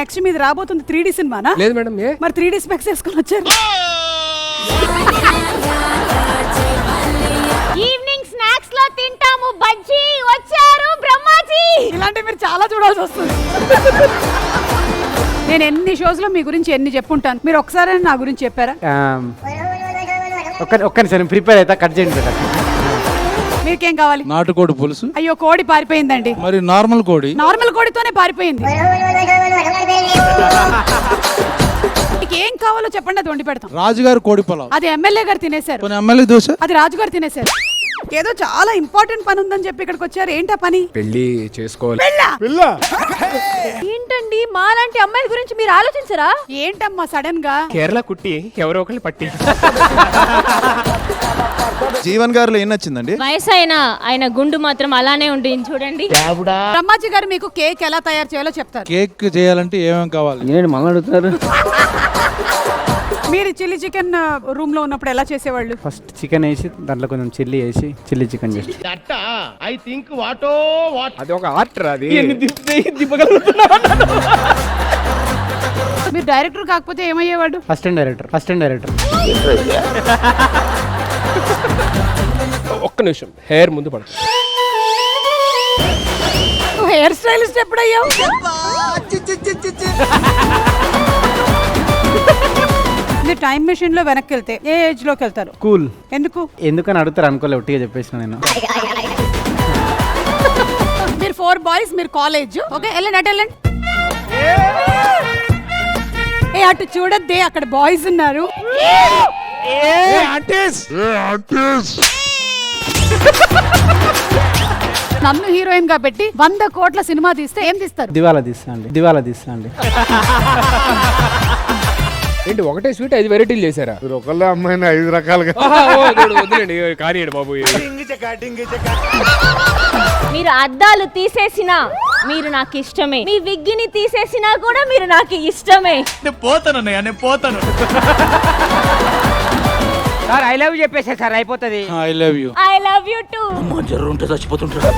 Next మీది రాబోతుంది 3D సినిమానా? లేదు మేడం. మరి 3D స్పెక్స్ వేసుకొని వచ్చారు. ఈవినింగ్ స్నాక్స్ లో తింటాము బజ్జీ. వచ్చారు బ్రహ్మాజీ. ఇలాంటి మీరు చాలా చూడాల్సి వస్తుంది. నేను ఎన్ని షోస్ లో మీ గురించి ఎన్ని చెప్పుంటాను, మీరు ఒకసారి నా గురించి చెప్పారా? ఒక్క నిమిషం ప్రిపేర్ అవుతా, కట్ చేయండి. మీకేం కావాలి? నాటుకోడి పులుసు. అయ్యో కోడి పారిపోయిందండి. మరి నార్మల్ కోడి? నార్మల్ కోడితోనే పారిపోయింది. మీకు ఏం కావాలో చెప్పండి, అది వండి పెడతాం. రాజుగారు కోడి పొలావ్. అది ఎమ్మెల్యే గారు తినేశారు. ఎమ్మెల్యే దోశ. అది రాజుగారు తినేశారు. ఏదో చాలా ఇంపార్టెంట్ పని ఉందని చెప్పి ఇక్కడికి వచ్చారు. ఏంటా పని? పెళ్లి చేసుకోవాలి. ఏంటండి మాలాంటి అమ్మాయిల గురించి మీరు ఆలోచించరా? ఏంటమ్మా సడన్ గా? కేరళ కుట్టి ఎవరో ఒకరిని పట్టి. జీవన్ గారిలో ఏం నచ్చిందండి? వయసు ఆయన గుండు మాత్రం అలానే ఉంటుంది చూడండి. బ్రహ్మాజీ గారు మీకు కేక్ ఎలా తయారు చేయాలో చెప్తారు. కేక్ చేయాలంటే ఏమేమి కావాలి? ఏంటి మళ్ళీ అడుగుతున్నారు? మీరు చిల్లీ చికెన్ రూమ్ లో ఉన్నప్పుడు ఎలా చేసేవాళ్ళు? ఫస్ట్ చికెన్ వేసి దాంట్లో కొంచెం చిల్లీ వేసి చిల్లీ చికెన్ చేసి. అది ఒక ఆర్ట్. అది మీరు డైరెక్టర్ కాకపోతే ఏమయ్యేవాడు? Assistant director. ఒక్క నిమిషం, హెయిర్ ముందు పడుతుంది. హెయిర్ స్టైలిస్ట్ ఎప్పుడయ్యావు? మీరు టైం మెషిన్ లో వెనక్కి వెళ్తే ఏ ఏజ్ లోకి వెళ్తారు? కూల్. ఎందుకని అడుగుతారు అనుకోలే, ఒట్టిగా చెప్పేసిన నేను. మీరు 4 బాయ్స్, మీరు కాలేజ్. ఓకే వెళ్ళండి. ఏ అటు చూడద్దే, అక్కడ బాయ్స్ ఉన్నారు. నన్ను హీరోయిన్ గా పెట్టి 100 కోట్ల సినిమా తీస్తే ఏం తీస్తారు? దివాలా తీస్తా అండి. ఏంటి ఒకటే స్వీట్ 5 వెరైటీలు చేశారా? మీరు ఒకళ్ళే అమ్మాయిని 5 రకాలుగా. వదిలేండి, కానీ బాబు. మీరు అద్దాలు తీసేసినా మీరు నాకు ఇష్టమే, మీ విగ్గిని తీసేసినా కూడా మీరు నాకు ఇష్టమే. నేను పోతాను. సార్ ఐ లవ్ చెప్పేసా సార్, అయిపోతుంది. I love you. I love you too. జర్రు ఉంటే చచ్చిపోతుంటారు.